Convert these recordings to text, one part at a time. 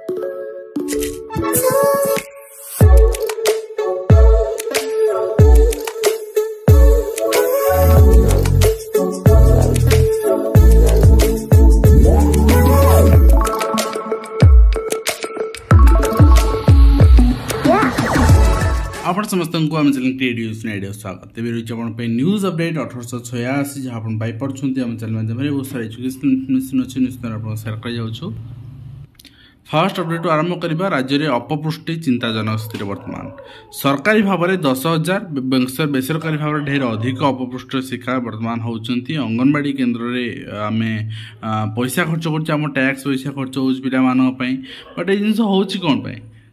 आप समस्त को आम चैनल क्रिएटिव आइडिया स्वागत तेज रही है न्यूज अपडेट 1886 जहाँ आप पाइपे आम चैनल माध्यम बहुत सारा एजुकेशन इनफर्मेशन अच्छी निश्चित आप सेयार कर फर्स्ट अपडेट आरंभ करवा राज्य में अपपुष्टि चिंताजनक स्थिति वर्तमान सरकारी भाव में 10,000 बेसरकारी भाव में ढेर अधिक अपपुष्ट शिकार वर्तमान होती अंगनवाड़ी केन्द्र में आम पैसा खर्च कर टैक्स पैसा खर्च हो पाई बट ये जिन हो कौन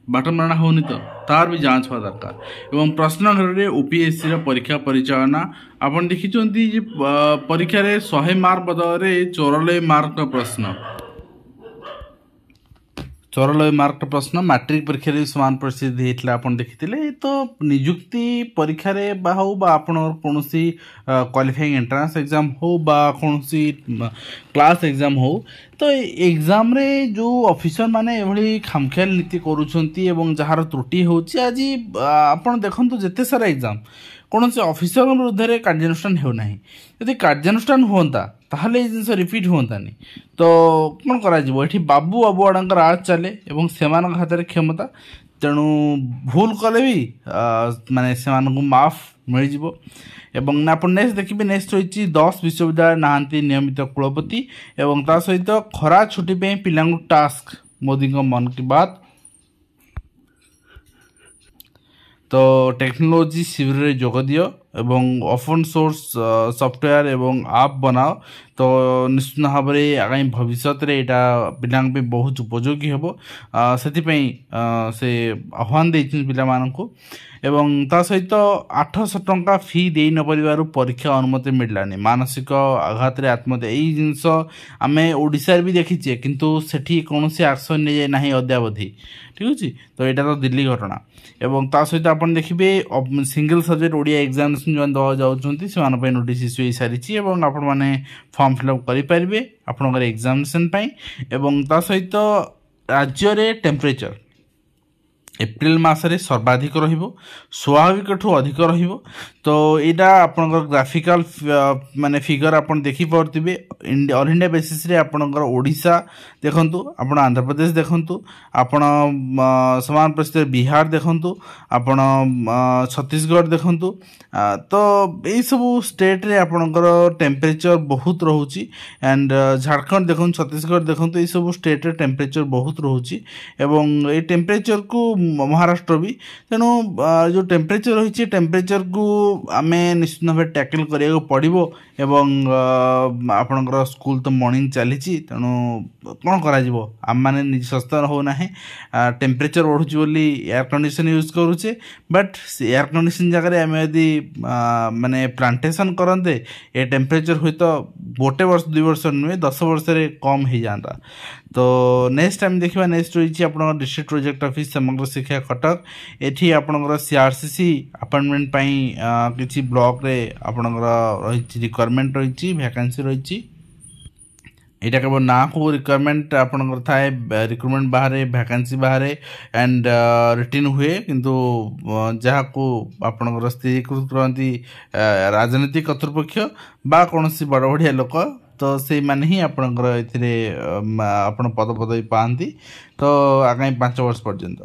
बाटमारणा होनी तो तार भी जांच हुआ दरकार एवं प्रश्न घर में यूपीएससी परीक्षा परिचालना आपन देखिए परीक्षा 100 मार्क बदल 94 मार्क प्रश्न 94 मार्क प्रश्न मैट्रिक परीक्षा भी सामान परिस्थिति होता आप देखी तो निजुक्ति परीक्षा हो कौन क्वालिफाइंग एंट्रांस एग्जाम हो कौन क्लास एग्जाम हो तो एग्जाम रे जो ऑफिसर माने एभली खामख्याल नीति करूछंती एवं जहार त्रुटि होची आज आपण देखंतु जेते सारा एग्जाम कौन से ऑफिसर विरुद्ध में कार्यानुष्ठान होना यदि कार्यानुष्ठान होता ताहले जिनस रिपीट होतानी तो कौन कर बाबू बाबुआड़ांकर राज चले एवं से हाथ में क्षमता तेणु भूल कले भी माने से माफ मिल जाव एवं आप नेक्स्ट देखिए नेक्स्ट रही 10 विश्वविद्यालय नहांती नियमित कुलपति एवं ता सहित खरा छुट्टी पे पिला टास्क मोदी को मन की बात तो टेक्नोलोजी शिविर रे जोग दियो एवं ओपन सोर्स सॉफ्टवेयर एवं आप बनाओ तो निश्चित भाव में आगामी भविष्य में यहाँ पिला बहुत उपयोगी हम से आह्वान देती पिला एवं ता सहित 800 टंका फी दे न परिवार परीक्षा अनुमति मिललानी मानसिक आघात रे आत्महत्या यही जिनस आम ओडिशा भी देखीचे किंतु सेठी कौन एक्शन नहीं जाए ना अद्यावधि ठीक अच्छे तो यहाँ तो दिल्ली घटना एवं ता सहित आप देखिए सिंगल सब्जेक्ट ओडिया एग्जामिनेशन जो दवा जाऊँच से नोटिस इश्यू हो सारी आपण मैंने फॉर्म फिलअप करेंगे आपंकर एग्जामिनेशन एवं ता सहित राज्य रे टेम्परेचर एप्रिल मासरे सर्वाधिक स्वाभाविक ठू अधिक तो यहाँ आपंकर ग्राफिकल माने फिगर आप देखिपे ऑल इंडिया बेसिस रे आपंकर ओडिशा देखंतु आपण आंध्र प्रदेश देखंतु आपण समान परिस्थिति बिहार देखंतु आपण छत्तीसगढ़ देखंतु तो यही सब स्टेट रे आपंकर टेम्परेचर बहुत रोची एंड झारखंड देखो छत्तीसगढ़ देखंतु यही सब स्टेट रे टेम्परेचर बहुत रोची एवं ये टेम्परेचर को महाराष्ट्र भी तेणु जो टेम्परेचर रही टेम्परेचर को आम निश्चित भाव टैकल करा पड़ो एवं आपणकर स्कूल तो मॉर्निंग चली तेणु कौन कम मैंने निज सचेतन होना टेम्परेचर बढ़ुची बोली एयर कंडीशन यूज करुचे बट एयर कंडीशन जगह आम यदि माने प्लांटेशन करते ये टेम्परेचर हुई तो गोटे वर्ष 2 वर्ष नुहे 10 वर्ष कम हो जाता तो नेक्स्ट टाइम देखा नेक्स्ट रही आप डिस्ट्रिक्ट प्रोजेक्ट ऑफिस समग्र शिक्षा कटक एठी आपणकर सीआरसीसी अपॉइंटमेंट किसी ब्लॉक रे आपणकर रही रिक्वायरमेंट रही वैकेंसी रही यहाँ केवल ना को रिक्वायरमेंट आपणकर थाए रिक्रुटमेंट बाहर वैकेंसी बाहर एंड रिटर्न हुए किंतु जहाँ को आपणकर स्थिरीकृत करती राजनीतिक कर्तृपक्ष बा कौन बड़ बढ़िया लोक तो से माने ही आपणकर आपण पद पदवी पाती तो आगामी 5 वर्ष पर्यंत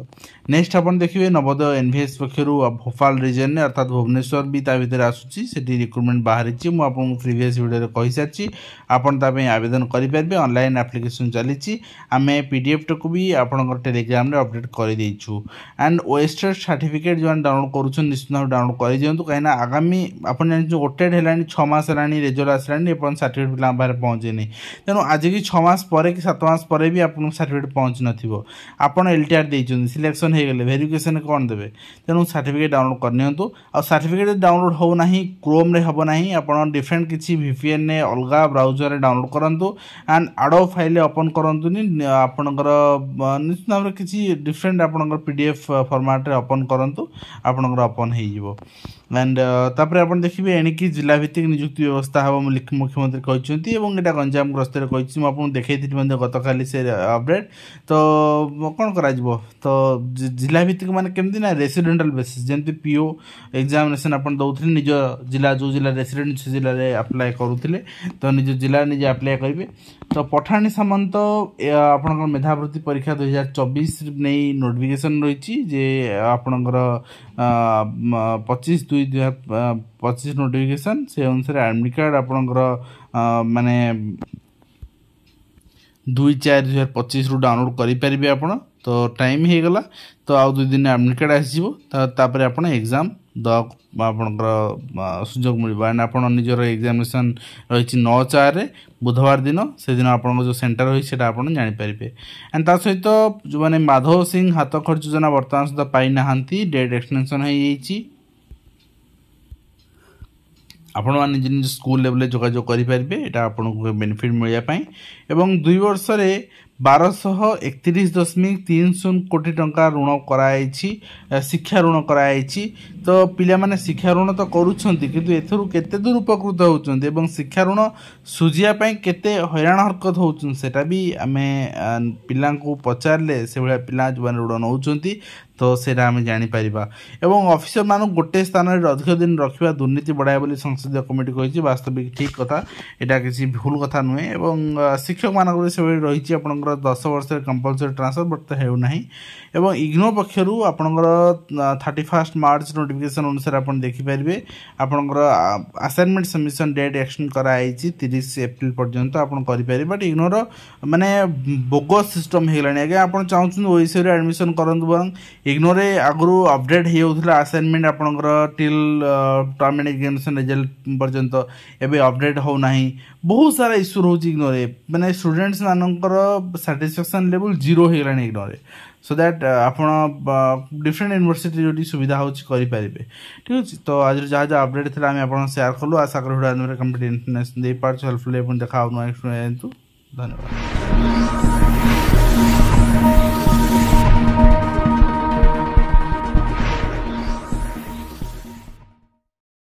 नेक्स्ट आप देखिए नवोदय एनवीएस पक्षर भोपाल रिजन में अर्थात भुवनेश्वर भी ता भीतर आसूची सेठी रिक्रुटमेंट बाहरी मुझे प्रीवियस वीडियो कही सारी आपन आवेदन करेंगे ऑनलाइन एप्लिकेशन चली आम पीडीएफ को भी आपंकर टेलीग्राम रे अपडेट कर देचु एंड ओएसटेट सर्टिफिकेट जो डाउनलोड करुछन निश्चित भाव डाउनलोड कर दिंतु कहीं आगामी आप ओटेड है 6 मास है रिजल्ट आसानी सर्टिफिकेट पिला बाहर पहुँचेनी तेणु आज की 6 मास पर कि 7 मास पर भी आपको सर्टिफिकेट पहुँच न आपन एलटीआर देइछन सिलेक्शन हो गले वेरिफिकेशन कौन देवे तेणु सर्टिफिकेट डाउनलोड करनियंतु आ सर्टिफिकेट डाउनलोड हो नाही क्रोम रे हबो नाही आपन डिफरेंट किछि वीपीएन ने अलगा ब्राउजर रे डाउनलोड करंतु एंड आडो फाइल ओपन करंतुनी आपनकर निश्चित भाव किछि डिफरेंट आपनकर पीडीएफ फॉर्मेट रे ओपन करंतु आपनकर ओपन हे जिवो एंड तापर आपन देखिबे एणिकी जिला भित्तिक नियुक्ति व्यवस्था हम मुख्यमंत्री कहते कहते यहाँ गंजाम ग्रस्त कही मुझे देखी गत काली से अपडेट तो कौन करा तो जिला भित्तिक माने केमती ना रेसिडेंटल बेसिस जमी पीओ एग्जामिनेशन आप दौले निज जिला जो जिला रेसिडेंट से जिले में अप्लाई करुले तो निज जिले निजे अप्लाई करेंगे तो पठाणी सामंत आपंकर मेधावृत्ति परीक्षा 2024 नहीं नोटिफिकेशन रही जे आपणकर 25/2/2025 नोटिफिकेशन से अनुसार एडमिट कार्ड आपणकर माने 2/4/2025 डाउनलोड करेंगे आपण तो टाइम हो गला तो आउ 2 दिन एडमिट कार्ड आसपर आप एग्जाम आपणकर सुजोग मिल आप निजर एग्जामिनेशन रही 9/4 बुधवार दिन से दिन आप जो सेंटर रही है आप जानीपारे एंड ता सहित जो मैंने माधव सिंह हाथ खर्च योजना बर्तमान सुधा पाई ना डेट एक्सटेंशन हो आपण मैंने निज निज स्कूल लेवल जोगाजोग करेंगे यहाँ आपको बेनिफिट मिलवाई एवं 2 वर्ष 1231.30 कोटी टंका ऋण कराई शिक्षा ऋण कराई तो पिला माने शिक्षा ऋण तो करुँच किंतु एथरू केते दूर उपकृत होउछन्ते एवं शिक्षा ऋण सुझिया केते हैरान हरकत होउछन सेटा भी आमे पिला को पचारले से भाया पिला जो ऋण नौछन्ति तो सेटा आमे जानि परिबा एवं ऑफिसर मान गोटे स्थान में अधिक दिन रखा दुर्नीति बढ़ाए बोली संसदीय कमिटी कही वास्तविक ठीक कथा यहाँ किसी भूल कथा नुहे एवं शिक्षक मान से रही आपंकर 10 वर्ष कंपलसरी ट्रांसफर बट होना एवं इग्नो पक्षर आपंकर 31 मार्च नोटिफिकेशन अनुसार आप देखिपारे आपंकर असाइनमेंट सबमिशन डेट एक्सटेंड कराई 30 एप्रिल पर्यंत आप करेंगे बट इग्नोर माने बोगस सिस्टम होगा आज्ञा आप चाहूँ ओएससी एडमिशन करूँ बर इग्नोर आगु अपडेट होता असाइनमेंट आपंकर till term and examination result पर्यंत एवं अपडेट होना बहुत सारा इश्यू रोच इग्नोर माने स्टूडेंट्स मानकर साटिस्फैक्शन लेवल 0 होगा इग्नोर सो दैट आप डिफरेंट यूनिवर्सिटी जो सुविधा होपारे ठीक अच्छे तो आज जहाँ जहाँ अपडेट थी आम आप सेयार कलु आशा करूँ कम्प्लीट इन्फर्मेशन दे पार्छ हेल्पफुल देखा धन्यवाद।